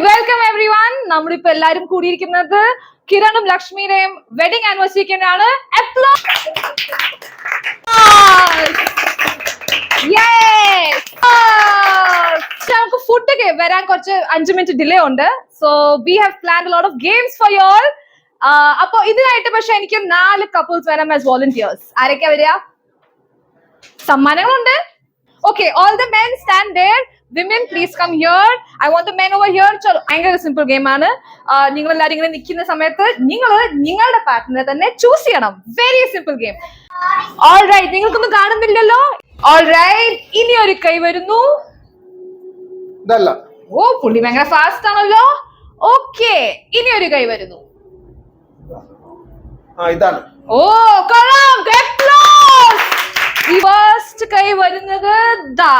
Welcome every one. നമ്മളിപ്പോ എല്ലാരും കൂടിയിരിക്കുന്നത് കിരണും ലക്ഷ്മിയുടെയും wedding ആനിവേഴ്സറിക്കാണ്. നമുക്ക് ഫുഡ് വരാൻ കുറച്ച് 5 മിനിറ്റ് ഡിലേ ഉണ്ട്. So we have planned a lot of games for you all. അപ്പൊ ഇതിനായിട്ട് പക്ഷെ എനിക്ക് 4 കപ്പിൾസ് വരാം ആസ് വോളണ്ടിയേഴ്സ്. ആരൊക്കെ വരിക? സമ്മാനങ്ങളുണ്ട്. Okay, all the men stand there. Women, please come here. I want the men over here. ചലോ, ഭയങ്കര simple game ആണ്. നിങ്ങൾ എല്ലാവരും ഇങ്ങനെ നിൽക്കുന്ന സമയത്ത് നിങ്ങളുടെ പാർട്ട്ണറെ തന്നെ ചൂസ് ചെയ്യണം. Very simple game. All right, നിങ്ങൾക്കൊന്നും കാണുന്നില്ലല്ലോ. ഓൾ റൈറ്റ്, ഇനി ഒരു കൈ വരുന്നു. ഓ, പുള്ളി ഭയങ്കര ഫാസ്റ്റ് ആണല്ലോ. ഓക്കെ, ഇനി ഒരു കൈ വരുന്നു. ഓ, കൊള്ളാം. ഫസ്റ്റ് കൈ വരുന്നത് ദാ.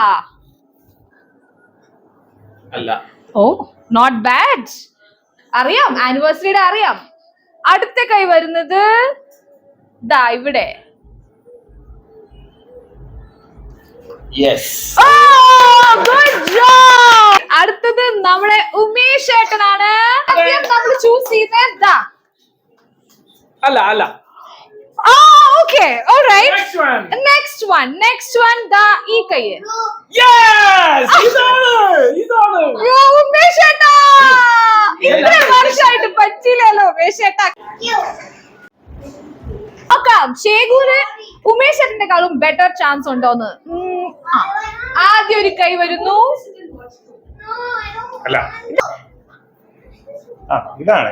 ഓ, നോട്ട് ബാഡ്. അറിയാം, ആനിവേഴ്സറിയുടെ അറിയാം. അടുത്ത കൈ വരുന്നത് ദാ ഇവിടെ. Good job. അടുത്തത് നമ്മുടെ ഉമേഷ് ഏട്ടനാണ്. നമ്മൾ ചൂസ് ചെയ്തത് ദാ. അല്ല Okay, all right. Next one da ee kai. Yes, ഇതാണ്. യോ ഉമേഷ് ഏട്ടാ, ഇത്ര വർഷമായിട്ട് പറ്റില്ലല്ലോ ഉമേഷ് ഏട്ടാ. ഓക്കെ, ശേഖൂര് ഉമേഷ് ഏട്ടനെക്കാളും ബെറ്റർ ചാൻസ് ഉണ്ടോന്ന്. ആദ്യം ഒരു കൈ വരുന്നു. അല്ല, ഇതാണ്.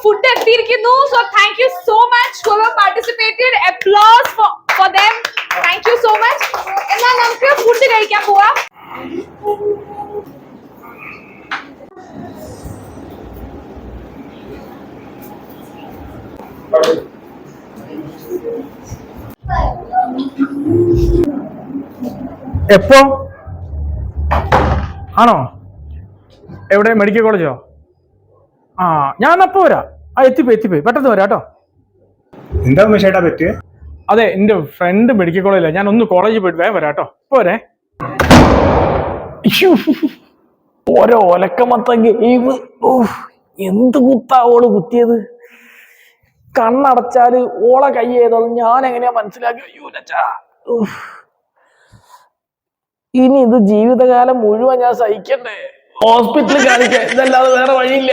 ഫുഡ് എത്തിയിരിക്കുന്നു. So thank you so much for participated. Applause for them. Thank you so much. എന്നാൽ നമുക്ക് ഫുഡ് കഴിക്കാൻ പോവാം. എപ്പോ ആണോ? എവിടെ? മെഡിക്കൽ കോളേജോ? ഞാൻ അപ്പോ വരാം. എത്തിപ്പോയി പെട്ടെന്ന് വരാം കേട്ടോ. എന്താ ഉമേഷേട്ടാ പറ്റിയേ? അതെ, എന്റെ ഫ്രണ്ട് മെഡിക്കൽ കോളേജിലാണ്. ഞാൻ ഒന്ന് കോളേജിൽ പോയിട്ട് വേഗം വരാം കേട്ടോ. പോരെ. ഓരോ ഒലക്കമത്ത ഗെയിം. എന്ത് കുത്താവോള് കുത്തിയത്. കണ്ണടച്ചാല് ഓളെ കൈ ചെയ്തത് ഞാൻ എങ്ങനെയാ മനസ്സിലാക്കി? ഇനി ഇത് ജീവിതകാലം മുഴുവൻ ഞാൻ സഹിക്കണ്ടേ? ഹോസ്പിറ്റലിൽ കാണിക്കാൻ, ഇതല്ലാതെ വേറെ വഴിയില്ല.